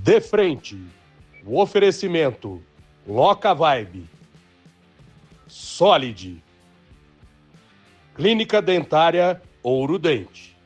De frente, o oferecimento Loca Vibe, Solid, Clínica Dentária Ouro Dente.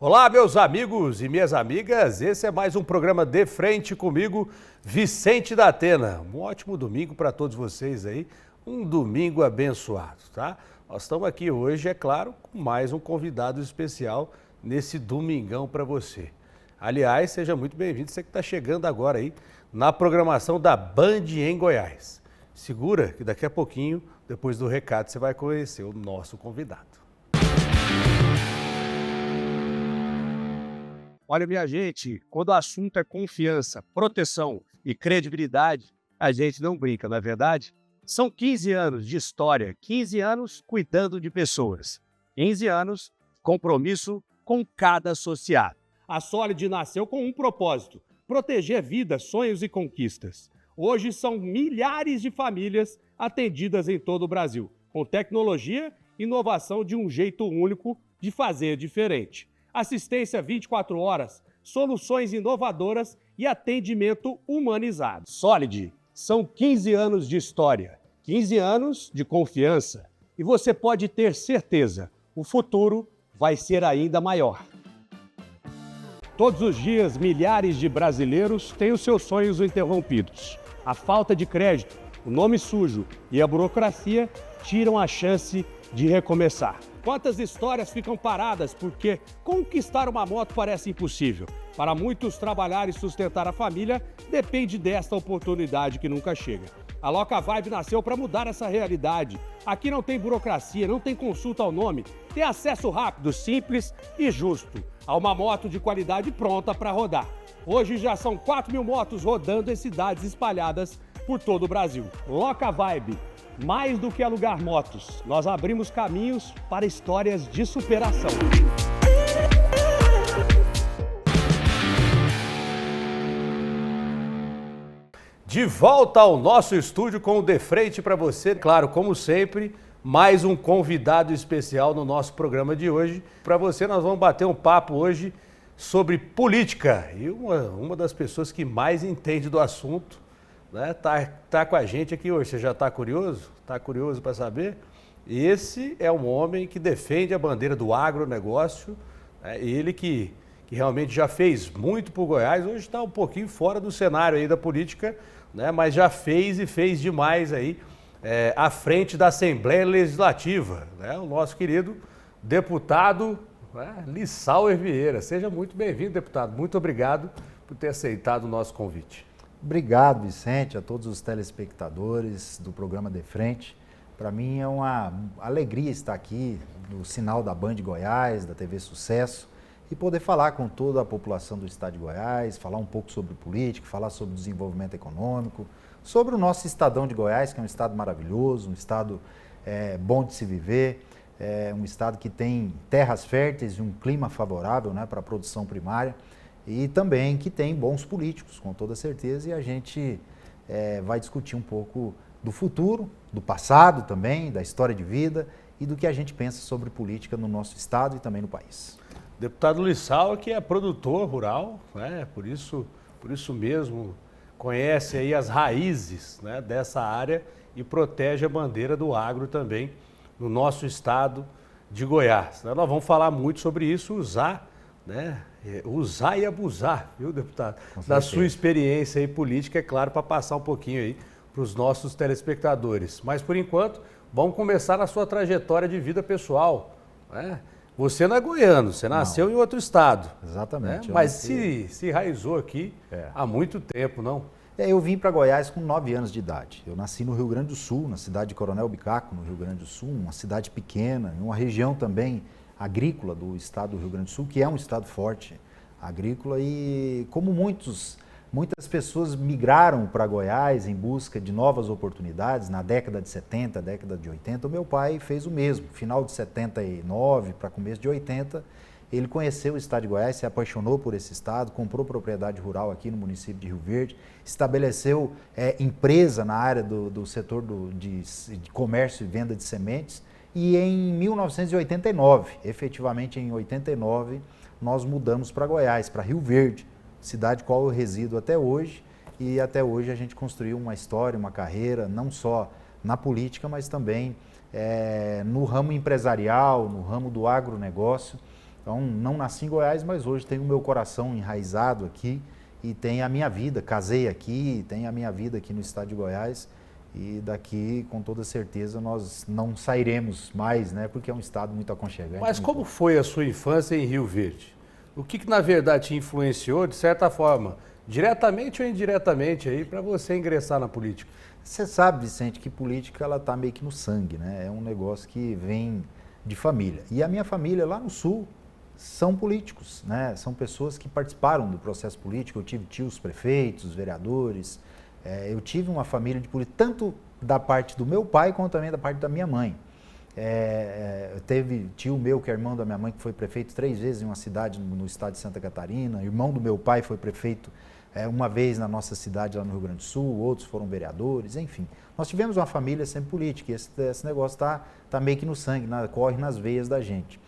Olá, meus amigos e minhas amigas, esse é mais um programa De Frente comigo, Vicente da Atena. Um ótimo domingo para todos vocês aí, um domingo abençoado, tá? Nós estamos aqui hoje, é claro, com mais um convidado especial nesse domingão para você. Aliás, seja muito bem-vindo, você que está chegando agora aí na programação da Band em Goiás. Segura que daqui a pouquinho, depois do recado, você vai conhecer o nosso convidado. Olha, minha gente, quando o assunto é confiança, proteção e credibilidade, a gente não brinca, não é verdade? São 15 anos de história, 15 anos cuidando de pessoas, 15 anos compromisso com cada associado. A Solid nasceu com um propósito: proteger vidas, sonhos e conquistas. Hoje são milhares de famílias atendidas em todo o Brasil, com tecnologia e inovação de um jeito único de fazer diferente. Assistência 24 horas, soluções inovadoras e atendimento humanizado. Solid, são 15 anos de história, 15 anos de confiança. E você pode ter certeza, o futuro vai ser ainda maior. Todos os dias, milhares de brasileiros têm os seus sonhos interrompidos. A falta de crédito, o nome sujo e a burocracia tiram a chance de recomeçar. Quantas histórias ficam paradas porque conquistar uma moto parece impossível? Para muitos, trabalhar e sustentar a família depende desta oportunidade que nunca chega. A Loca Vibe nasceu para mudar essa realidade. Aqui não tem burocracia, não tem consulta ao nome, tem acesso rápido, simples e justo a uma moto de qualidade pronta para rodar. Hoje já são 4.000 motos rodando em cidades espalhadas por todo o Brasil. Loca Vibe. Mais do que alugar motos, nós abrimos caminhos para histórias de superação. De volta ao nosso estúdio com o De Frente para você. Claro, como sempre, mais um convidado especial no nosso programa de hoje. Para você, nós vamos bater um papo hoje sobre política. E uma das pessoas que mais entende do assunto, né, tá com a gente aqui hoje. Você já está curioso? Está curioso para saber? Esse é um homem que defende a bandeira do agronegócio, né? Ele que realmente já fez muito por Goiás, hoje está um pouquinho fora do cenário aí da política, né? Mas já fez e fez demais aí à frente da Assembleia Legislativa, né? O nosso querido deputado, né, Lissauer Vieira. Seja muito bem-vindo, deputado. Muito obrigado por ter aceitado o nosso convite. Obrigado, Vicente, a todos os telespectadores do programa De Frente. Para mim é uma alegria estar aqui no sinal da Band Goiás, da TV Sucesso, e poder falar com toda a população do estado de Goiás, falar um pouco sobre política, falar sobre desenvolvimento econômico, sobre o nosso estadão de Goiás, que é um estado maravilhoso, um estado bom de se viver, um estado que tem terras férteis e um clima favorável, né, para a produção primária. E também que tem bons políticos, com toda certeza, e a gente vai discutir um pouco do futuro, do passado também, da história de vida e do que a gente pensa sobre política no nosso estado e também no país. Deputado Lissauer, que é produtor rural, né? Por isso mesmo conhece aí as raízes, né, dessa área e protege a bandeira do agro também no nosso estado de Goiás. Nós vamos falar muito sobre isso, usar e abusar, viu, deputado? Da sua experiência aí política, é claro, para passar um pouquinho aí para os nossos telespectadores. Mas, por enquanto, vamos começar na sua trajetória de vida pessoal, né? Você não é goiano, você nasceu em outro estado. Exatamente. Né? Mas se enraizou aqui há muito tempo, não? Eu vim para Goiás com 9 anos de idade. Eu nasci no Rio Grande do Sul, na cidade de Coronel Bicaco, no Rio Grande do Sul, uma cidade pequena, em uma região também agrícola do estado do Rio Grande do Sul, que é um estado forte agrícola, e como muitas pessoas migraram para Goiás em busca de novas oportunidades na década de 70, década de 80, o meu pai fez o mesmo. Final de 79 para começo de 80, ele conheceu o estado de Goiás, se apaixonou por esse estado, comprou propriedade rural aqui no município de Rio Verde, estabeleceu empresa na área do setor de comércio e venda de sementes. E em 1989, efetivamente em 89, nós mudamos para Goiás, para Rio Verde, cidade qual eu resido até hoje. E até hoje a gente construiu uma história, uma carreira, não só na política, mas também no ramo empresarial, no ramo do agronegócio. Então, não nasci em Goiás, mas hoje tenho o meu coração enraizado aqui e tenho a minha vida, casei aqui, tenho a minha vida aqui no estado de Goiás e daqui, com toda certeza, nós não sairemos mais, né? Porque é um estado muito aconchegante. Mas como foi a sua infância em Rio Verde? O que na verdade te influenciou, de certa forma, diretamente ou indiretamente, aí para você ingressar na política? Você sabe, Vicente, que política ela está meio que no sangue, né? É um negócio que vem de família. E a minha família lá no Sul são políticos, né? São pessoas que participaram do processo político. Eu tive tios prefeitos, vereadores. Eu tive uma família de políticos, tanto da parte do meu pai quanto também da parte da minha mãe. Teve tio meu, que é irmão da minha mãe, que foi prefeito 3 vezes em uma cidade no estado de Santa Catarina. Irmão do meu pai foi prefeito uma vez na nossa cidade lá no Rio Grande do Sul, outros foram vereadores, enfim. Nós tivemos uma família sempre política e esse negócio está meio que no sangue, corre nas veias da gente.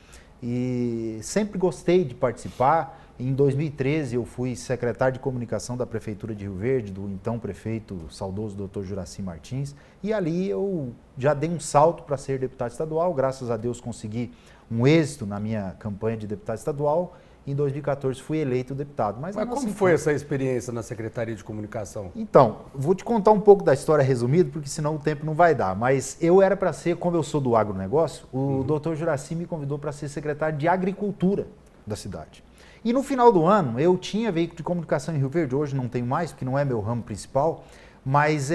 E sempre gostei de participar. Em 2013 eu fui secretário de comunicação da Prefeitura de Rio Verde, do então prefeito saudoso Dr. Juraci Martins, e ali eu já dei um salto para ser deputado estadual. Graças a Deus consegui um êxito na minha campanha de deputado estadual. Em 2014 fui eleito deputado. Mas como foi essa experiência na Secretaria de Comunicação? Então, vou te contar um pouco da história resumida, porque senão o tempo não vai dar. Mas eu era para ser, como eu sou do agronegócio, o Dr. Juraci me convidou para ser secretário de Agricultura da cidade. E no final do ano, eu tinha veículo de comunicação em Rio Verde, hoje não tenho mais, porque não é meu ramo principal, mas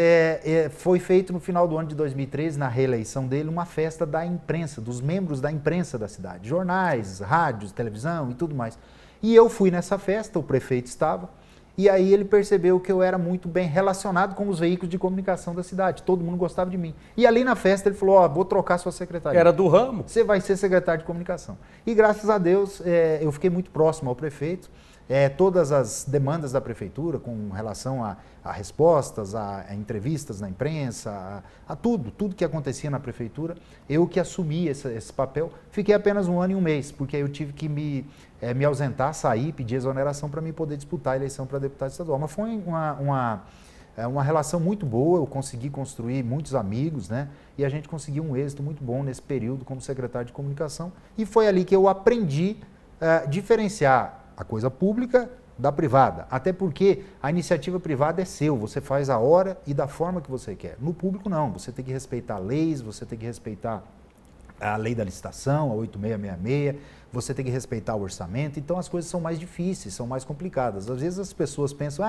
foi feito no final do ano de 2013, na reeleição dele, uma festa da imprensa, dos membros da imprensa da cidade, jornais, rádios, televisão e tudo mais. E eu fui nessa festa, o prefeito estava, e aí ele percebeu que eu era muito bem relacionado com os veículos de comunicação da cidade, todo mundo gostava de mim. E ali na festa ele falou, vou trocar sua secretaria. Era do ramo? Você vai ser secretário de comunicação. E graças a Deus eu fiquei muito próximo ao prefeito. Todas as demandas da prefeitura com relação a respostas, a entrevistas na imprensa, a tudo que acontecia na prefeitura, eu que assumi esse papel. Fiquei apenas 1 ano e 1 mês, porque aí eu tive que me ausentar, sair, pedir exoneração para mim poder disputar a eleição para deputado estadual. Mas foi uma relação muito boa, eu consegui construir muitos amigos, né? E a gente conseguiu um êxito muito bom nesse período como secretário de comunicação. E foi ali que eu aprendi a diferenciar a coisa pública da privada, até porque a iniciativa privada é seu, você faz a hora e da forma que você quer. No público não, você tem que respeitar leis, você tem que respeitar a lei da licitação, a 8666, você tem que respeitar o orçamento, então as coisas são mais difíceis, são mais complicadas. Às vezes as pessoas pensam,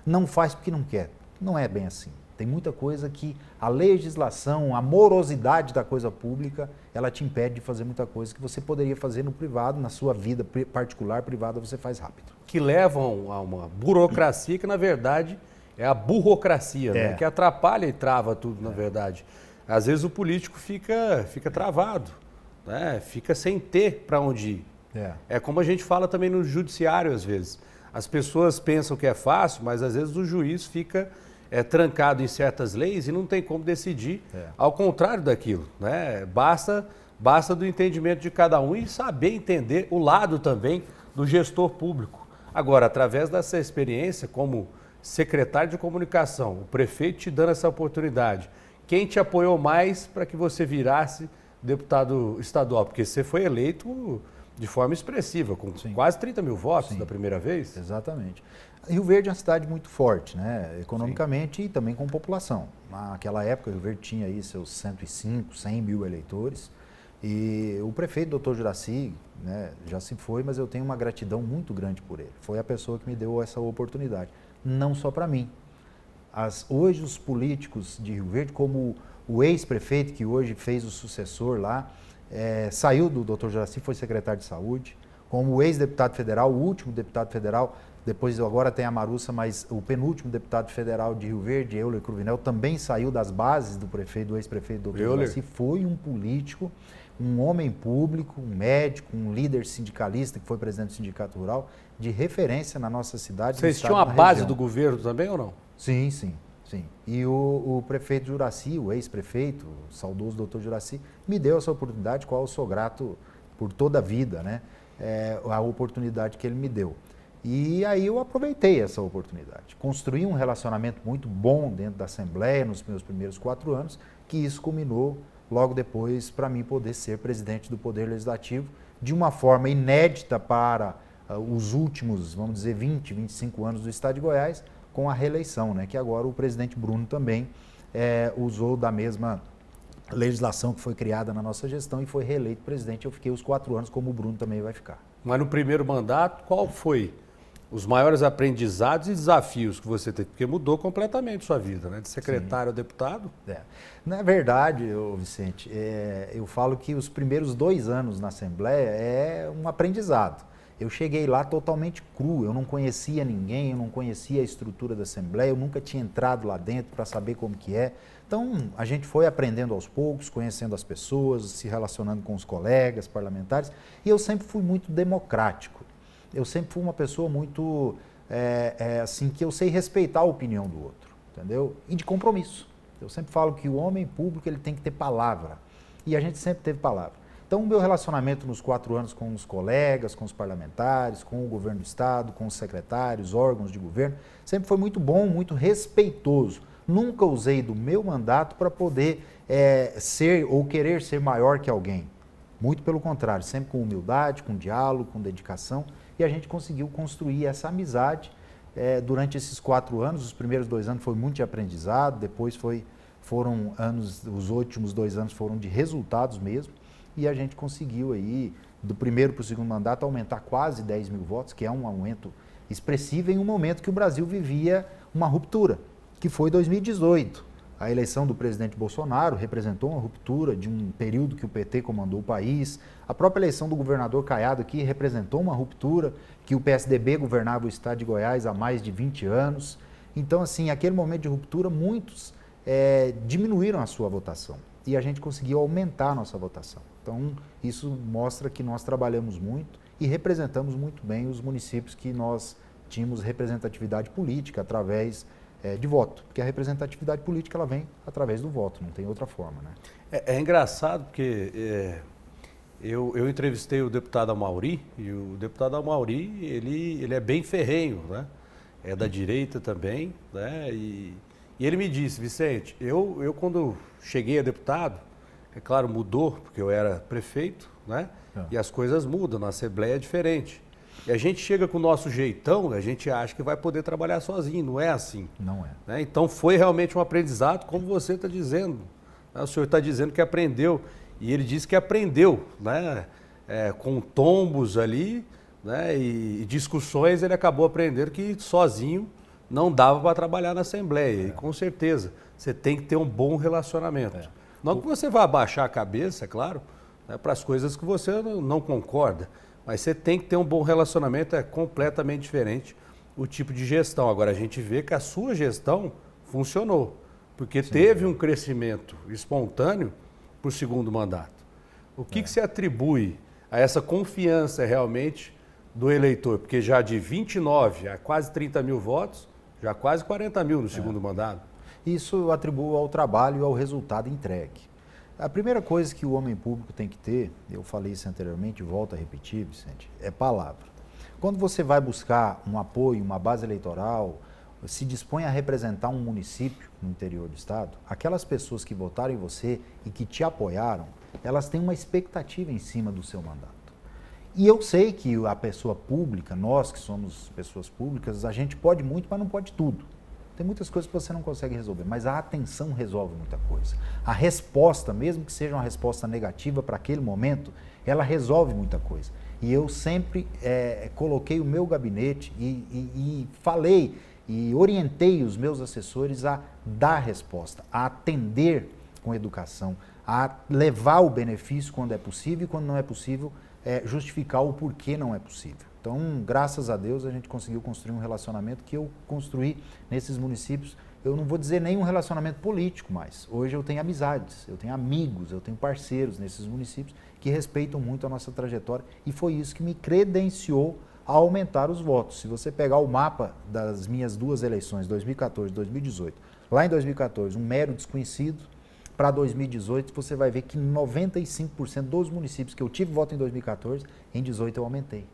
não faz porque não quer. Não é bem assim. Tem muita coisa que a legislação, a morosidade da coisa pública, ela te impede de fazer muita coisa que você poderia fazer no privado, na sua vida particular, privada, você faz rápido. Que levam a uma burocracia que, na verdade, é a burocracia, né? Que atrapalha e trava tudo, na verdade. Às vezes o político fica travado, né? Fica sem ter para onde ir. É como a gente fala também no judiciário, às vezes. As pessoas pensam que é fácil, mas às vezes o juiz fica trancado em certas leis e não tem como decidir ao contrário daquilo, né? Basta do entendimento de cada um e saber entender o lado também do gestor público. Agora, através dessa experiência como secretário de comunicação, o prefeito te dando essa oportunidade, quem te apoiou mais para que você virasse deputado estadual? Porque você foi eleito de forma expressiva, com quase 30 mil votos da primeira vez. Exatamente. Rio Verde é uma cidade muito forte, né? Economicamente e também com população. Naquela época, Rio Verde tinha aí seus 105, 100 mil eleitores. E o prefeito, Dr. Juraci, né, já se foi, mas eu tenho uma gratidão muito grande por ele. Foi a pessoa que me deu essa oportunidade. Não só para mim. Hoje os políticos de Rio Verde, como o ex-prefeito, que hoje fez o sucessor lá, saiu do Dr. Juraci, foi secretário de saúde. como ex-deputado federal, o último deputado federal, depois agora tem a Marussa, mas o penúltimo deputado federal de Rio Verde, Euler Cruvinel, também saiu das bases do prefeito, do ex-prefeito Dr. Juracy, foi um político, um homem público, um médico, um líder sindicalista que foi presidente do Sindicato Rural, de referência na nossa cidade. Vocês tinham a base do governo também ou não? Sim, sim. Sim. E o prefeito Juracy, o ex-prefeito, o saudoso doutor Juracy, me deu essa oportunidade, qual eu sou grato por toda a vida, né? A oportunidade que ele me deu. E aí eu aproveitei essa oportunidade. Construí um relacionamento muito bom dentro da Assembleia nos meus primeiros 4 anos, que isso culminou logo depois para mim poder ser presidente do Poder Legislativo de uma forma inédita para os últimos, vamos dizer, 20, 25 anos do Estado de Goiás, com a reeleição, né? Que agora o presidente Bruno também usou da mesma legislação que foi criada na nossa gestão e foi reeleito presidente. Eu fiquei os 4 anos, como o Bruno também vai ficar. Mas no primeiro mandato, qual foi os maiores aprendizados e desafios que você teve? Porque mudou completamente sua vida, né? De secretário a deputado. Na verdade, Vicente, eu falo que os primeiros 2 anos na Assembleia é um aprendizado. Eu cheguei lá totalmente cru, eu não conhecia ninguém, eu não conhecia a estrutura da Assembleia, eu nunca tinha entrado lá dentro para saber como que é. Então, a gente foi aprendendo aos poucos, conhecendo as pessoas, se relacionando com os colegas parlamentares, e eu sempre fui muito democrático. Eu sempre fui uma pessoa muito, assim, que eu sei respeitar a opinião do outro, entendeu? E de compromisso. Eu sempre falo que o homem público ele tem que ter palavra, e a gente sempre teve palavra. Então, o meu relacionamento nos 4 anos com os colegas, com os parlamentares, com o governo do Estado, com os secretários, órgãos de governo, sempre foi muito bom, muito respeitoso. Nunca usei do meu mandato para poder ser ou querer ser maior que alguém. Muito pelo contrário, sempre com humildade, com diálogo, com dedicação. E a gente conseguiu construir essa amizade durante esses 4 anos. Os primeiros 2 anos foi muito de aprendizado, depois foram anos, os últimos 2 anos foram de resultados mesmo. E a gente conseguiu aí, do primeiro para o segundo mandato, aumentar quase 10 mil votos, que é um aumento expressivo em um momento que o Brasil vivia uma ruptura, que foi 2018. A eleição do presidente Bolsonaro representou uma ruptura de um período que o PT comandou o país. A própria eleição do governador Caiado aqui representou uma ruptura, que o PSDB governava o estado de Goiás há mais de 20 anos. Então, assim, aquele momento de ruptura, muitos diminuíram a sua votação. E a gente conseguiu aumentar a nossa votação. Então, isso mostra que nós trabalhamos muito e representamos muito bem os municípios que nós tínhamos representatividade política através de voto. Porque a representatividade política ela vem através do voto, não tem outra forma, né? É engraçado porque eu entrevistei o deputado Amauri e o deputado Amauri, ele é bem ferrenho, né? É da direita também, né? E ele me disse, Vicente, eu quando cheguei a deputado, é claro, mudou, porque eu era prefeito, né? E as coisas mudam, na Assembleia é diferente. E a gente chega com o nosso jeitão, a gente acha que vai poder trabalhar sozinho, não é assim. Não é. Né? Então foi realmente um aprendizado, como você está dizendo. Né? O senhor está dizendo que aprendeu, e ele disse que aprendeu, né? Com tombos ali, né? E discussões, ele acabou aprendendo que sozinho não dava para trabalhar na Assembleia. E com certeza, você tem que ter um bom relacionamento. Não que você vá abaixar a cabeça, é claro, né, para as coisas que você não concorda, mas você tem que ter um bom relacionamento, é completamente diferente o tipo de gestão. Agora, a gente vê que a sua gestão funcionou, porque teve um crescimento espontâneo para o segundo mandato. O que você atribui a essa confiança realmente do eleitor? Porque já de 29 a quase 30 mil votos, já quase 40 mil no segundo mandato. Isso eu atribuo ao trabalho e ao resultado entregue. A primeira coisa que o homem público tem que ter, eu falei isso anteriormente, volto a repetir, Vicente, é palavra. Quando você vai buscar um apoio, uma base eleitoral, se dispõe a representar um município no interior do estado, aquelas pessoas que votaram em você e que te apoiaram, elas têm uma expectativa em cima do seu mandato. E eu sei que a pessoa pública, nós que somos pessoas públicas, a gente pode muito, mas não pode tudo. Tem muitas coisas que você não consegue resolver, mas a atenção resolve muita coisa. A resposta, mesmo que seja uma resposta negativa para aquele momento, ela resolve muita coisa. E eu sempre coloquei o meu gabinete e falei e orientei os meus assessores a dar resposta, a atender com educação, a levar o benefício quando é possível e quando não é possível, justificar o porquê não é possível. Então, graças a Deus, a gente conseguiu construir um relacionamento que eu construí nesses municípios. Eu não vou dizer nem um relacionamento político mais. Hoje eu tenho amizades, eu tenho amigos, eu tenho parceiros nesses municípios que respeitam muito a nossa trajetória e foi isso que me credenciou a aumentar os votos. Se você pegar o mapa das minhas duas eleições, 2014 e 2018, lá em 2014, um mero desconhecido, para 2018 você vai ver que 95% dos municípios que eu tive voto em 2014, em 2018 eu aumentei.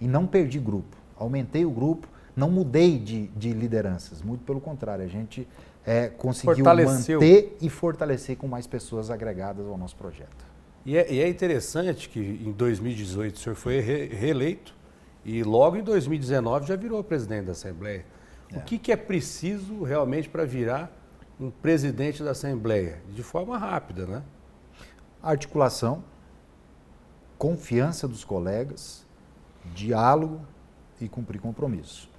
E não perdi grupo, aumentei o grupo, não mudei de lideranças, muito pelo contrário, a gente conseguiu manter e fortalecer com mais pessoas agregadas ao nosso projeto. E é interessante que em 2018 o senhor foi reeleito e logo em 2019 já virou presidente da Assembleia. O que é preciso realmente para virar um presidente da Assembleia? De forma rápida, né? Articulação, confiança dos colegas, diálogo e cumprir compromisso.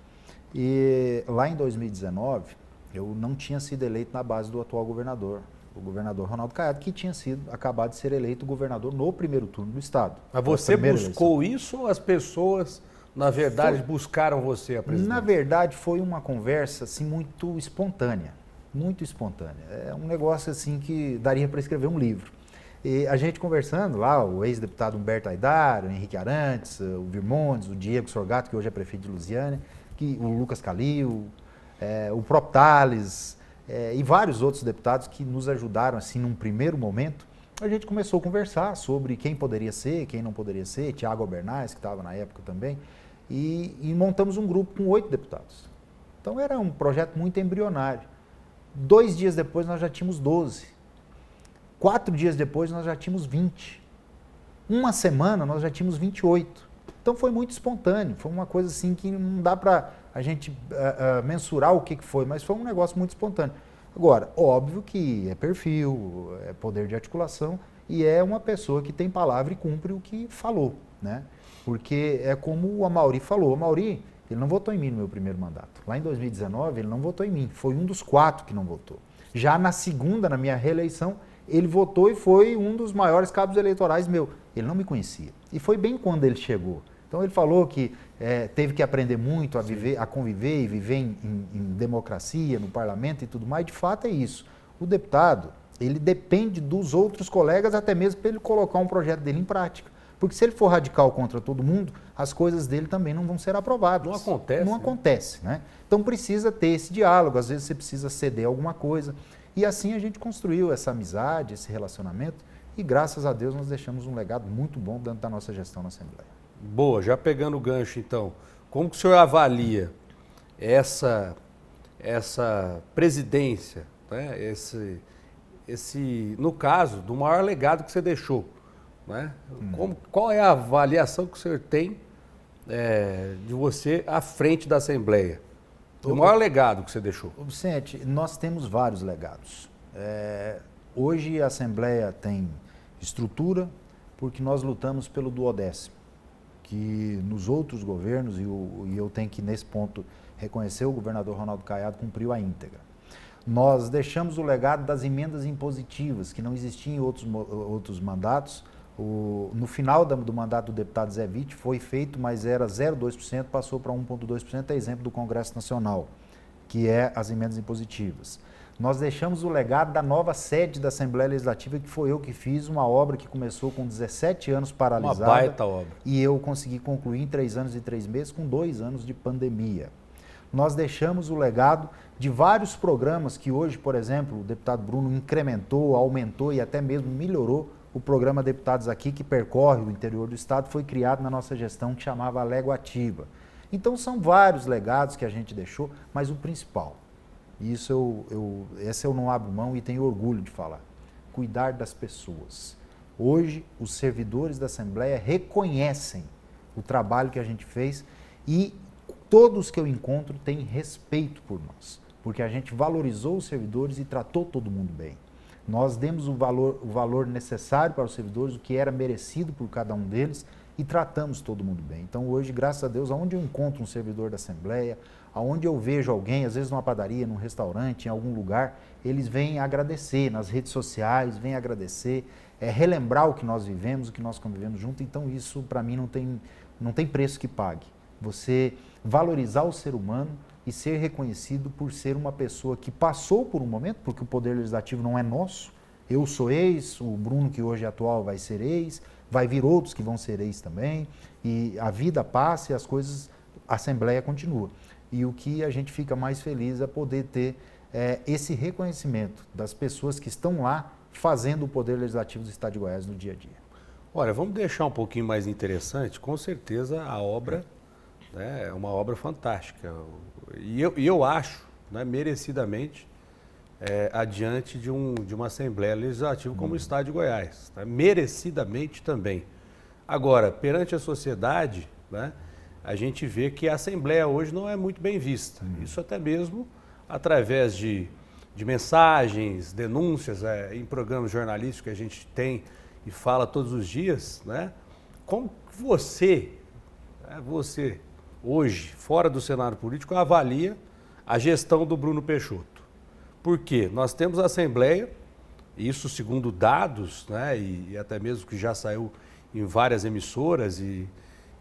E lá em 2019, eu não tinha sido eleito na base do atual governador, o governador Ronaldo Caiado, que tinha acabado de ser eleito governador no primeiro turno do estado. Mas você buscou isso ou as pessoas, na verdade, buscaram você a presidência? Na verdade, foi uma conversa assim, muito espontânea, muito espontânea. É um negócio assim que daria para escrever um livro. E a gente conversando lá, o ex-deputado Humberto Aidar, o Henrique Arantes, o Virmontes, o Diego Sorgato, que hoje é prefeito de Lusiânia, o Lucas Calil, o próprio Tales e vários outros deputados que nos ajudaram assim num primeiro momento. A gente começou a conversar sobre quem poderia ser, quem não poderia ser, Tiago Albernaz, que estava na época também, e montamos um grupo com 8 deputados. Então era um projeto muito embrionário. 2 dias depois nós já tínhamos 12. 4 dias depois nós já tínhamos 20. Uma semana nós já tínhamos 28. Então foi muito espontâneo, foi uma coisa assim que não dá para a gente mensurar o que foi, mas foi um negócio muito espontâneo. Agora, óbvio que é perfil, é poder de articulação e é uma pessoa que tem palavra e cumpre o que falou, né? Porque é como o Amaury falou, o Amaury, ele não votou em mim no meu primeiro mandato. Lá em 2019 ele não votou em mim, foi um dos 4 que não votou. Já na segunda, na minha reeleição, ele votou e foi um dos maiores cabos eleitorais meu. Ele não me conhecia. E foi bem quando ele chegou. Então ele falou que teve que aprender muito a viver, a conviver e viver em democracia, no parlamento e tudo mais. De fato é isso. O deputado, ele depende dos outros colegas até mesmo para ele colocar um projeto dele em prática. Porque se ele for radical contra todo mundo, as coisas dele também não vão ser aprovadas. Não acontece. Não acontece, né? Então precisa ter esse diálogo, às vezes você precisa ceder alguma coisa. E assim a gente construiu essa amizade, esse relacionamento e graças a Deus nós deixamos um legado muito bom dentro da nossa gestão na Assembleia. Boa, já pegando o gancho então, como que o senhor avalia essa presidência, né? No caso, do maior legado que você deixou, né? Qual é a avaliação que o senhor tem de você à frente da Assembleia? O maior legado que você deixou? Vicente, nós temos vários legados. Hoje a Assembleia tem estrutura porque nós lutamos pelo duodécimo, que nos outros governos, e eu tenho que nesse ponto reconhecer, o governador Ronaldo Caiado cumpriu a íntegra. Nós deixamos o legado das emendas impositivas, que não existiam em outros mandatos. No final do mandato do deputado Zé Witt foi feito, mas era 0,2%, passou para 1,2%, é exemplo do Congresso Nacional, que é as emendas impositivas. Nós deixamos o legado da nova sede da Assembleia Legislativa, que foi eu que fiz, uma obra que começou com 17 anos paralisada. Uma baita obra. E eu consegui concluir em 3 anos e 3 meses, com 2 anos de pandemia. Nós deixamos o legado de vários programas que hoje, por exemplo, o deputado Bruno incrementou, aumentou e até mesmo melhorou. O programa Deputados Aqui, que percorre o interior do estado, foi criado na nossa gestão, que chamava Alego Ativa. Então são vários legados que a gente deixou, mas o principal, isso esse eu não abro mão e tenho orgulho de falar, cuidar das pessoas. Hoje, os servidores da Assembleia reconhecem o trabalho que a gente fez e todos que eu encontro têm respeito por nós, porque a gente valorizou os servidores e tratou todo mundo bem. Nós demos o valor necessário para os servidores, o que era merecido por cada um deles, e tratamos todo mundo bem. Então hoje, graças a Deus, aonde eu encontro um servidor da Assembleia, Aonde eu vejo alguém, às vezes numa padaria, num restaurante, em algum lugar, eles vêm agradecer nas redes sociais, vêm agradecer, relembrar o que nós vivemos, o que nós convivemos junto. Então isso para mim não tem preço que pague. Você valorizar o ser humano e ser reconhecido por ser uma pessoa que passou por um momento, porque o poder legislativo não é nosso. Eu sou ex, o Bruno, que hoje é atual, vai ser ex, vai vir outros que vão ser ex também, e a vida passa e as coisas, a Assembleia continua. E o que a gente fica mais feliz é poder ter esse reconhecimento das pessoas que estão lá fazendo o poder legislativo do Estado de Goiás no dia a dia. Olha, vamos deixar um pouquinho mais interessante, com certeza a obra é uma obra fantástica. E eu acho, né, merecidamente, adiante de uma Assembleia Legislativa como o Estado de Goiás. Tá? Merecidamente também. Agora, perante a sociedade, né, a gente vê que a Assembleia hoje não é muito bem vista. Isso até mesmo através de mensagens, denúncias em programas jornalísticos que a gente tem e fala todos os dias, né? Como você hoje, fora do cenário político, avalia a gestão do Bruno Peixoto? Porque nós temos a Assembleia, isso segundo dados, né, e até mesmo que já saiu em várias emissoras e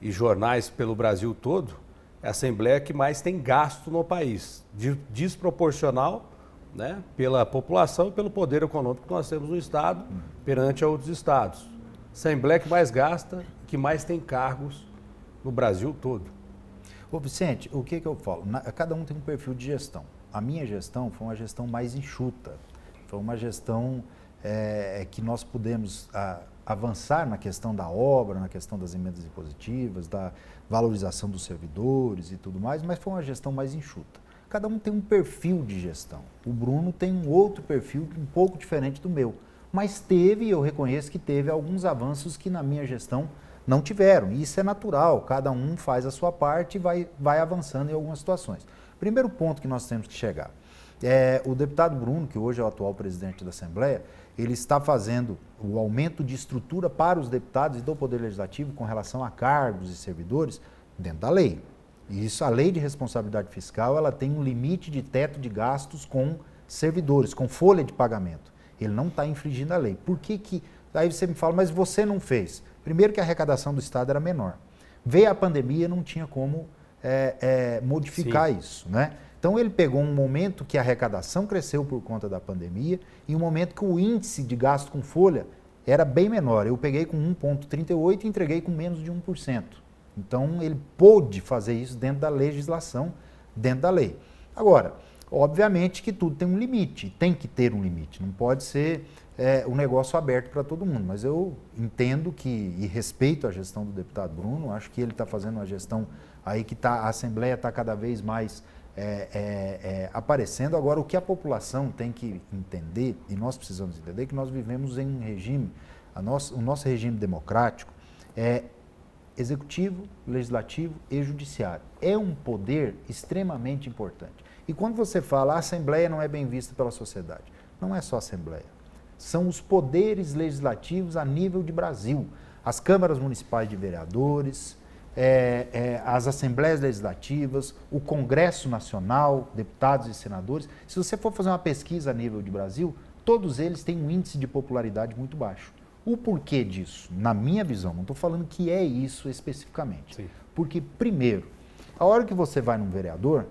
jornais pelo Brasil todo, é a Assembleia que mais tem gasto no país, desproporcional, né, pela população e pelo poder econômico que nós temos no Estado perante a outros estados. Assembleia que mais gasta, que mais tem cargos no Brasil todo. Ô Vicente, o que eu falo? Cada um tem um perfil de gestão. A minha gestão foi uma gestão mais enxuta, foi uma gestão que nós pudemos avançar na questão da obra, na questão das emendas impositivas, da valorização dos servidores e tudo mais, mas foi uma gestão mais enxuta. Cada um tem um perfil de gestão. O Bruno tem um outro perfil um pouco diferente do meu, mas eu reconheço que teve alguns avanços que na minha gestão não tiveram. E isso é natural, cada um faz a sua parte e vai avançando em algumas situações. Primeiro ponto que nós temos que chegar. O deputado Bruno, que hoje é o atual presidente da Assembleia, ele está fazendo o aumento de estrutura para os deputados e do Poder Legislativo com relação a cargos e servidores dentro da lei. E isso, a lei de responsabilidade fiscal, ela tem um limite de teto de gastos com servidores, com folha de pagamento. Ele não está infringindo a lei. Por que? Aí você me fala, mas você não fez. Primeiro que a arrecadação do Estado era menor. Veio a pandemia, não tinha como modificar isso, né? Então ele pegou um momento que a arrecadação cresceu por conta da pandemia e um momento que o índice de gasto com folha era bem menor. Eu peguei com 1,38 e entreguei com menos de 1%. Então ele pôde fazer isso dentro da legislação, dentro da lei. Agora, obviamente que tudo tem um limite, tem que ter um limite, não pode ser um negócio aberto para todo mundo, mas eu entendo e respeito a gestão do deputado Bruno, acho que ele está fazendo uma gestão aí que a Assembleia está cada vez mais aparecendo. Agora, o que a população tem que entender, e nós precisamos entender, é que nós vivemos em um regime, o nosso regime democrático é executivo, legislativo e judiciário. É um poder extremamente importante. E quando você fala a Assembleia não é bem vista pela sociedade, não é só a Assembleia. São os poderes legislativos a nível de Brasil. As câmaras municipais de vereadores, as assembleias legislativas, o Congresso Nacional, deputados e senadores. Se você for fazer uma pesquisa a nível de Brasil, todos eles têm um índice de popularidade muito baixo. O porquê disso? Na minha visão, não estou falando que é isso especificamente. Sim. Porque, primeiro, a hora que você vai num vereador,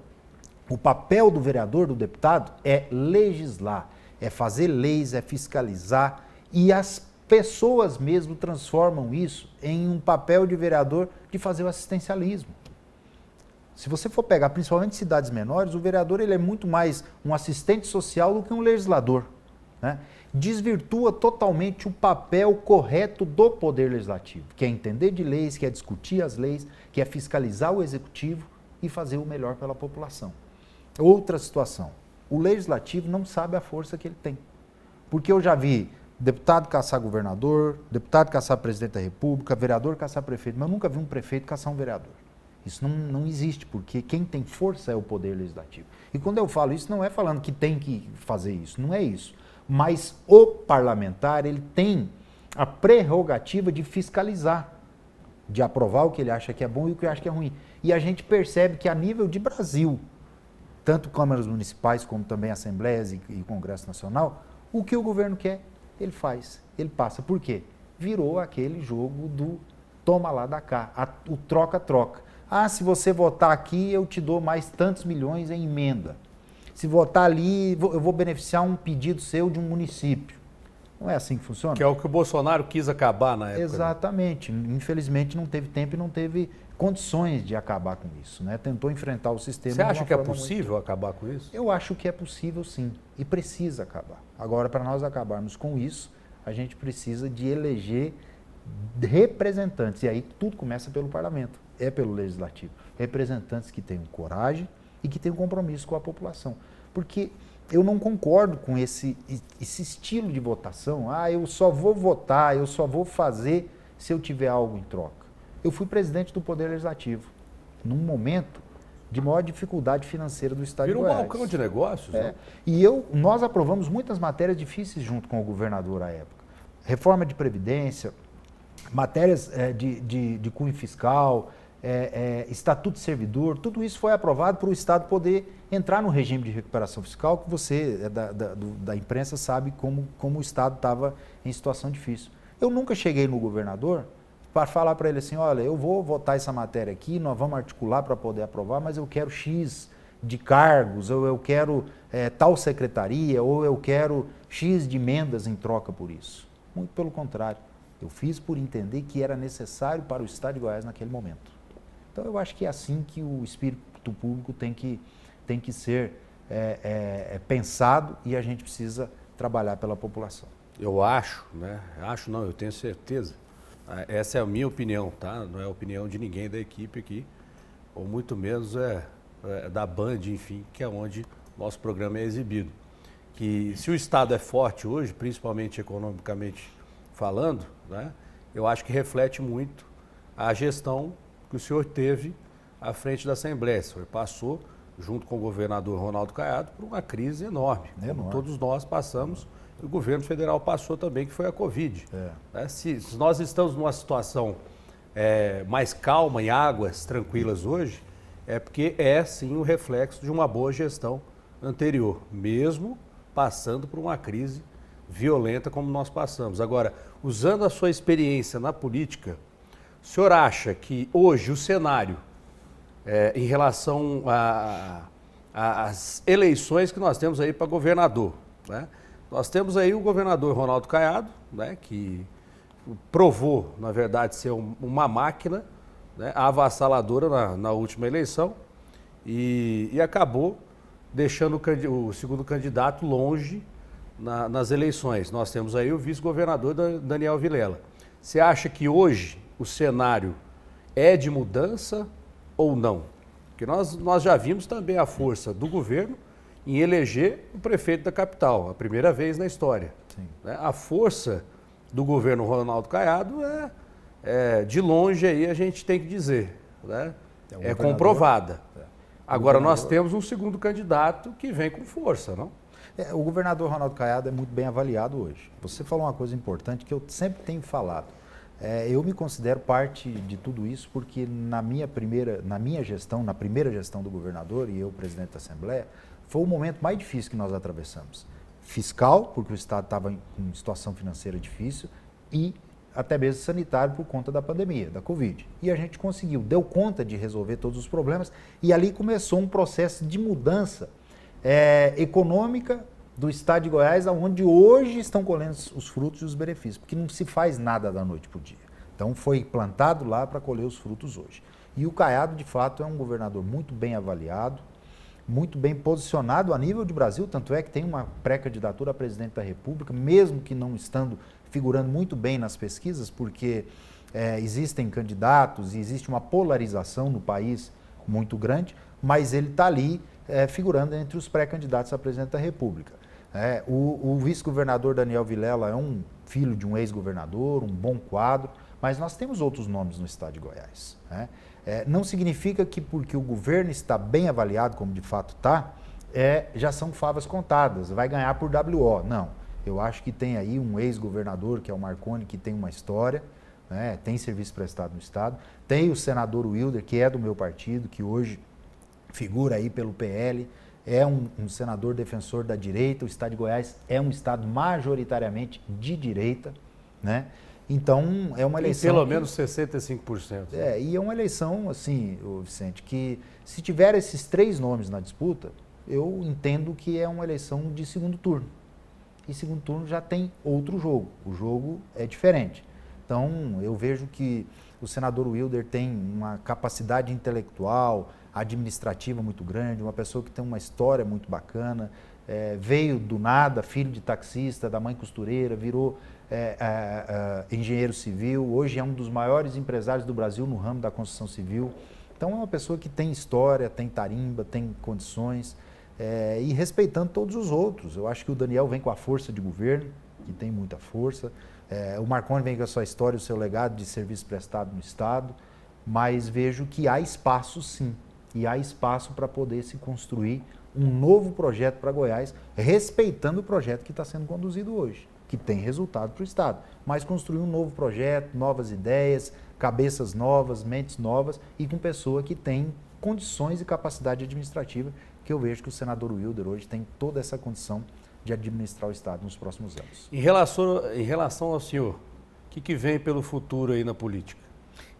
o papel do vereador, do deputado, é legislar, é fazer leis, é fiscalizar, e as pessoas mesmo transformam isso em um papel de vereador de fazer o assistencialismo. Se você for pegar, principalmente cidades menores, o vereador ele é muito mais um assistente social do que um legislador, né? Desvirtua totalmente o papel correto do Poder Legislativo, que é entender de leis, que é discutir as leis, que é fiscalizar o Executivo e fazer o melhor pela população. Outra situação, o Legislativo não sabe a força que ele tem, porque eu já vi deputado caçar governador, deputado caçar presidente da República, vereador caçar prefeito, mas eu nunca vi um prefeito caçar um vereador. Isso não existe, porque quem tem força é o Poder Legislativo. E quando eu falo isso, não é falando que tem que fazer isso, não é isso. Mas o parlamentar, ele tem a prerrogativa de fiscalizar. de aprovar o que ele acha que é bom e o que ele acha que é ruim. E a gente percebe que a nível de Brasil, tanto câmaras municipais como também assembleias e Congresso Nacional, o que o governo quer, ele faz, ele passa. Por quê? Virou aquele jogo do toma lá, dá cá, o troca-troca. Ah, se você votar aqui, eu te dou mais tantos milhões em emenda. Se votar ali, eu vou beneficiar um pedido seu de um município. Não é assim que funciona? Que é o que o Bolsonaro quis acabar na época. Exatamente. Né? Infelizmente não teve tempo e não teve condições de acabar com isso. Né? Tentou enfrentar o sistema. Você acha que é possível acabar com isso? Eu acho que é possível, sim. E precisa acabar. Agora, para nós acabarmos com isso, a gente precisa de eleger representantes. E aí tudo começa pelo parlamento, é pelo legislativo. Representantes que tenham coragem e que tenham compromisso com a população. Porque eu não concordo com esse estilo de votação. Ah, eu só vou votar, eu só vou fazer se eu tiver algo em troca. Eu fui presidente do Poder Legislativo, num momento de maior dificuldade financeira do Estado de Goiás. Vira um balcão de negócios. É. E nós aprovamos muitas matérias difíceis junto com o governador à época. Reforma de Previdência, matérias de cunho fiscal, estatuto de servidor, tudo isso foi aprovado para o Estado poder entrar no regime de recuperação fiscal, que você, da imprensa, sabe como o Estado estava em situação difícil. Eu nunca cheguei no governador para falar para ele assim, olha, eu vou votar essa matéria aqui, nós vamos articular para poder aprovar, mas eu quero X de cargos, ou eu quero tal secretaria, ou eu quero X de emendas em troca por isso. Muito pelo contrário. Eu fiz por entender que era necessário para o Estado de Goiás naquele momento. Então, eu acho que é assim que o espírito público tem que ser pensado e a gente precisa trabalhar pela população. Eu acho, né? Acho não, eu tenho certeza. Essa é a minha opinião, tá? Não é a opinião de ninguém da equipe aqui, ou muito menos da Band, enfim, que é onde nosso programa é exibido. Que se o Estado é forte hoje, principalmente economicamente falando, né? Eu acho que reflete muito a gestão que o senhor teve à frente da Assembleia. O senhor passou, junto com o governador Ronaldo Caiado, por uma crise enorme. Como todos nós passamos, o governo federal passou também, que foi a Covid. Se nós estamos numa situação mais calma, em águas tranquilas hoje, é porque sim o reflexo de uma boa gestão anterior, mesmo passando por uma crise violenta como nós passamos. Agora, usando a sua experiência na política, o senhor acha que hoje o cenário, em relação às eleições que nós temos aí para governador, né? Nós temos aí o governador Ronaldo Caiado, né, que provou, na verdade, ser uma máquina, né, avassaladora na última eleição e acabou deixando o segundo candidato longe nas eleições. Nós temos aí o vice-governador Daniel Vilela. Você acha que hoje o cenário é de mudança ou não? Porque nós já vimos também a força do governo em eleger o prefeito da capital, a primeira vez na história. Né? A força do governo Ronaldo Caiado de longe aí a gente tem que dizer, né? É comprovada. Agora nós temos um segundo candidato que vem com força, não? O governador Ronaldo Caiado é muito bem avaliado hoje. Você falou uma coisa importante que eu sempre tenho falado. Eu me considero parte de tudo isso porque na minha gestão, na primeira gestão do governador e eu presidente da Assembleia, foi o momento mais difícil que nós atravessamos. Fiscal, porque o Estado estava em situação financeira difícil, e até mesmo sanitário por conta da pandemia, da Covid. E a gente conseguiu, deu conta de resolver todos os problemas e ali começou um processo de mudança econômica do Estado de Goiás, onde hoje estão colhendo os frutos e os benefícios, porque não se faz nada da noite para o dia. Então foi plantado lá para colher os frutos hoje. E o Caiado, de fato, é um governador muito bem avaliado, muito bem posicionado a nível de Brasil, tanto é que tem uma pré-candidatura a presidente da República, mesmo que não estando figurando muito bem nas pesquisas, porque existem candidatos e existe uma polarização no país muito grande, mas ele está ali figurando entre os pré-candidatos a presidente da República. O vice-governador Daniel Vilela é um filho de um ex-governador, um bom quadro, mas nós temos outros nomes no estado de Goiás. Não significa que porque o governo está bem avaliado, como de fato está, já são favas contadas, vai ganhar por WO. Não, eu acho que tem aí um ex-governador, que é o Marconi, que tem uma história, né? Tem serviço prestado no Estado. Tem o senador Wilder, que é do meu partido, que hoje figura aí pelo PL, é um senador defensor da direita. O Estado de Goiás é um estado majoritariamente de direita, né? Então, é uma eleição... E pelo menos 65%. E é uma eleição, assim, Vicente, que se tiver esses 3 nomes na disputa, eu entendo que é uma eleição de segundo turno. E segundo turno já tem outro jogo. O jogo é diferente. Então, eu vejo que o senador Wilder tem uma capacidade intelectual, administrativa muito grande, uma pessoa que tem uma história muito bacana, veio do nada, filho de taxista, da mãe costureira, virou engenheiro civil, hoje é um dos maiores empresários do Brasil no ramo da construção civil. Então, é uma pessoa que tem história, tem tarimba, tem condições, e respeitando todos os outros. Eu acho que o Daniel vem com a força de governo, que tem muita força. O Marconi vem com a sua história, o seu legado de serviço prestado no Estado, mas vejo que há espaço sim, e há espaço para poder se construir um novo projeto para Goiás, respeitando o projeto que está sendo conduzido hoje, que tem resultado para o Estado, mas construir um novo projeto, novas ideias, cabeças novas, mentes novas e com pessoa que tem condições e capacidade administrativa, que eu vejo que o senador Wilder hoje tem toda essa condição de administrar o Estado nos próximos anos. Em relação ao senhor, o que vem pelo futuro aí na política?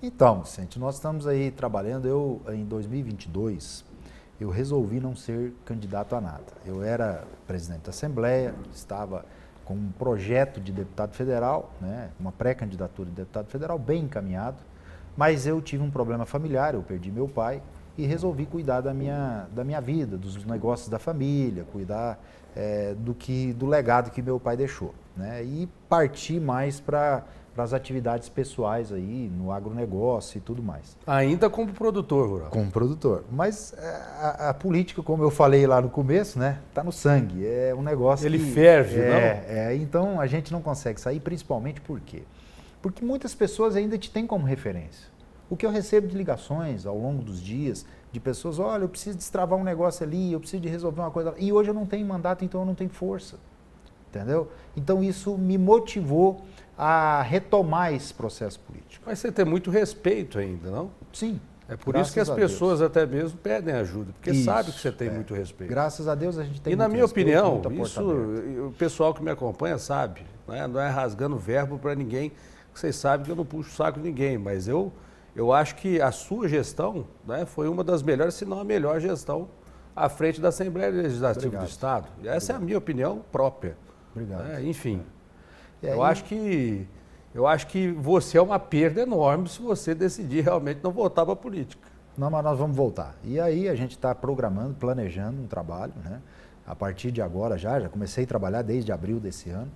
Então, Vicente, nós estamos aí trabalhando. Em 2022, eu resolvi não ser candidato a nada. Eu era presidente da Assembleia, estava com um projeto de deputado federal, né, uma pré-candidatura de deputado federal bem encaminhado, mas eu tive um problema familiar, eu perdi meu pai e resolvi cuidar da minha vida, dos negócios da família, cuidar do legado que meu pai deixou, né, e parti mais para as atividades pessoais aí, no agronegócio e tudo mais. Ainda como produtor rural? Como produtor. Mas a política, como eu falei lá no começo, né, tá no sangue. É um negócio Ele ferve, não? Então, a gente não consegue sair, principalmente por quê? Porque muitas pessoas ainda te têm como referência. O que eu recebo de ligações ao longo dos dias, de pessoas, olha, eu preciso destravar um negócio ali, eu preciso de resolver uma coisa lá. E hoje eu não tenho mandato, então eu não tenho força. Entendeu? Então, isso me motivou a retomar esse processo político. Mas você tem muito respeito ainda, não? Sim. É por isso que as pessoas até mesmo pedem ajuda, porque sabe que você tem muito respeito. Graças a Deus a gente tem muito respeito. E na minha opinião, isso aberta. O pessoal que me acompanha sabe, não é rasgando verbo para ninguém, vocês sabem que eu não puxo o saco de ninguém, mas eu acho que a sua gestão, né, foi uma das melhores, se não a melhor gestão à frente da Assembleia Legislativa do Estado. E essa é a minha opinião própria. Obrigado. Enfim. Eu acho que você é uma perda enorme se você decidir realmente não voltar para a política. Não, mas nós vamos voltar. E aí a gente está programando, planejando um trabalho, né? A partir de agora já comecei a trabalhar desde abril desse ano,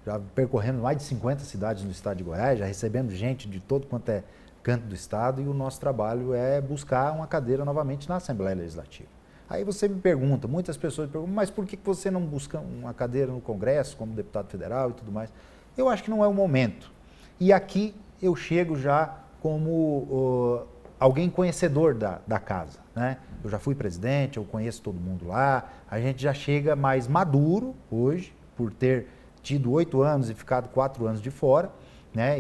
já percorrendo mais de 50 cidades no estado de Goiás, já recebemos gente de todo quanto é canto do estado, e o nosso trabalho é buscar uma cadeira novamente na Assembleia Legislativa. Aí você me pergunta, muitas pessoas me perguntam, mas por que você não busca uma cadeira no Congresso como deputado federal e tudo mais? Eu acho que não é o momento. E aqui eu chego já como alguém conhecedor da casa, né? Eu já fui presidente, eu conheço todo mundo lá, a gente já chega mais maduro hoje, por ter tido 8 anos e ficado 4 anos de fora, né?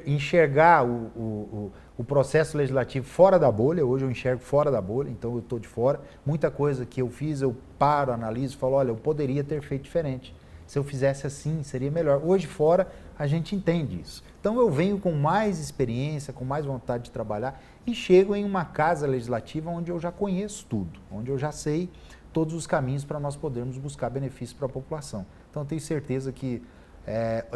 Enxergar o processo legislativo fora da bolha. Hoje eu enxergo fora da bolha, então eu estou de fora. Muita coisa que eu fiz, eu paro, analiso, falo, olha, eu poderia ter feito diferente. Se eu fizesse assim, seria melhor. Hoje fora, a gente entende isso. Então eu venho com mais experiência, com mais vontade de trabalhar e chego em uma casa legislativa onde eu já conheço tudo, onde eu já sei todos os caminhos para nós podermos buscar benefícios para a população. Então eu tenho certeza que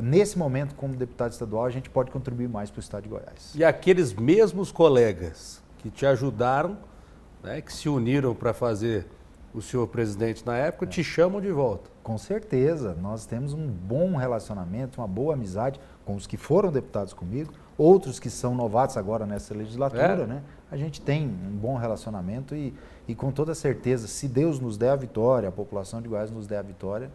nesse momento, como deputado estadual, a gente pode contribuir mais para o estado de Goiás. E aqueles mesmos colegas que te ajudaram, né, que se uniram para fazer o senhor presidente na época, te chamam de volta? Com certeza. Nós temos um bom relacionamento, uma boa amizade com os que foram deputados comigo, outros que são novatos agora nessa legislatura, né? A gente tem um bom relacionamento e com toda certeza, se Deus nos der a vitória, a população de Goiás nos der a vitória,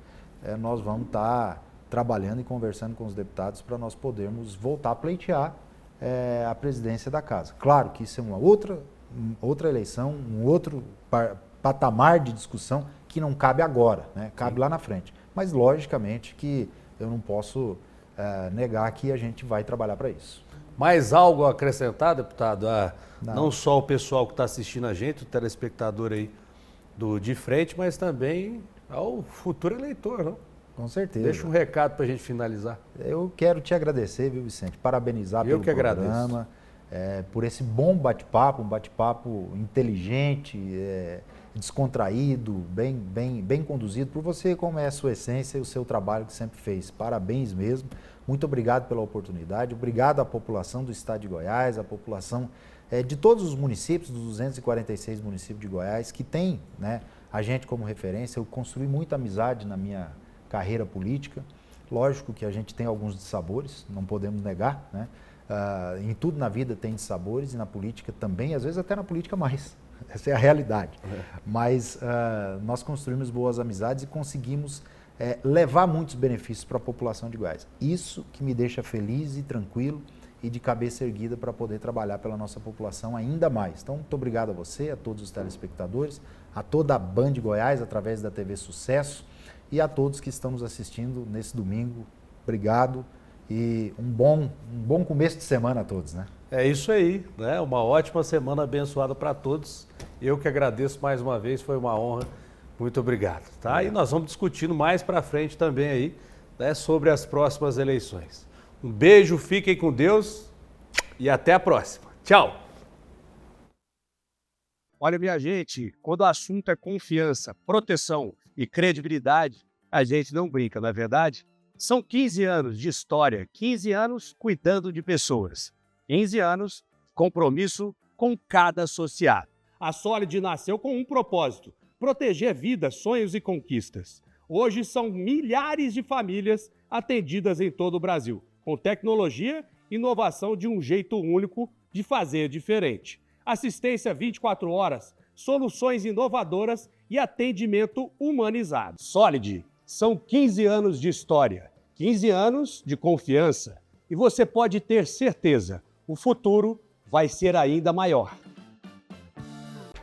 nós vamos estar trabalhando e conversando com os deputados para nós podermos voltar a pleitear a presidência da casa. Claro que isso é uma outra eleição, um outro patamar de discussão que não cabe agora, né? Cabe lá na frente. Mas, logicamente, que eu não posso negar que a gente vai trabalhar para isso. Mais algo a acrescentar, deputado? Não só o pessoal que está assistindo a gente, o telespectador aí de frente, mas também ao futuro eleitor, não? Com certeza. Deixa um recado para a gente finalizar. Eu quero te agradecer, viu, Vicente? Parabenizar pelo programa, por esse bom bate-papo, um bate-papo inteligente, descontraído, bem conduzido, por você, como é a sua essência e o seu trabalho que sempre fez. Parabéns mesmo. Muito obrigado pela oportunidade. Obrigado à população do estado de Goiás, à população de todos os municípios, dos 246 municípios de Goiás, que tem, né, a gente como referência. Eu construí muita amizade na minha carreira política. Lógico que a gente tem alguns dissabores, não podemos negar, né? Em tudo na vida tem dissabores e na política também, às vezes até na política mais. Essa é a realidade. Mas nós construímos boas amizades e conseguimos levar muitos benefícios para a população de Goiás. Isso que me deixa feliz e tranquilo e de cabeça erguida para poder trabalhar pela nossa população ainda mais. Então, muito obrigado a você, a todos os telespectadores, a toda a Band Goiás, através da TV Sucesso, e a todos que estão nos assistindo nesse domingo. Obrigado e um bom começo de semana a todos, né? É isso aí, né? Uma ótima semana abençoada para todos. Eu que agradeço mais uma vez, foi uma honra. Muito obrigado, tá? E nós vamos discutindo mais para frente também aí, né, sobre as próximas eleições. Um beijo, fiquem com Deus e até a próxima. Tchau! Olha, minha gente, quando o assunto é confiança, proteção e credibilidade, a gente não brinca, não é verdade? São 15 anos de história, 15 anos cuidando de pessoas, 15 anos compromisso com cada associado. A Solid nasceu com um propósito: proteger vidas, sonhos e conquistas. Hoje são milhares de famílias atendidas em todo o Brasil, com tecnologia e inovação de um jeito único de fazer diferente. Assistência 24 horas, soluções inovadoras e atendimento humanizado. Solid, são 15 anos de história, 15 anos de confiança. E você pode ter certeza, o futuro vai ser ainda maior.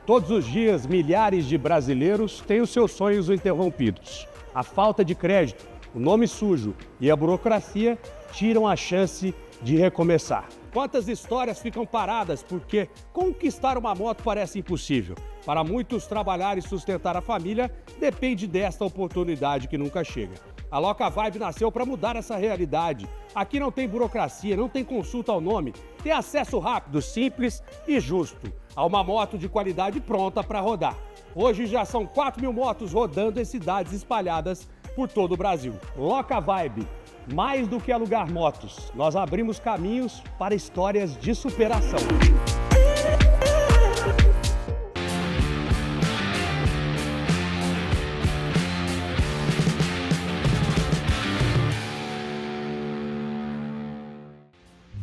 Todos os dias, milhares de brasileiros têm os seus sonhos interrompidos. A falta de crédito, o nome sujo e a burocracia tiram a chance de recomeçar. Quantas histórias ficam paradas porque conquistar uma moto parece impossível? Para muitos, trabalhar e sustentar a família depende desta oportunidade que nunca chega. A Loca Vibe nasceu para mudar essa realidade. Aqui não tem burocracia, não tem consulta ao nome, tem acesso rápido, simples e justo a uma moto de qualidade pronta para rodar. Hoje já são 4.000 motos rodando em cidades espalhadas por todo o Brasil. Loca Vibe, mais do que alugar motos, nós abrimos caminhos para histórias de superação.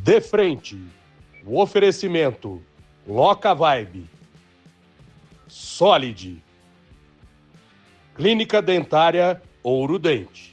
De frente, o oferecimento Loca Vibe, Solid, Clínica Dentária Ouro Dente.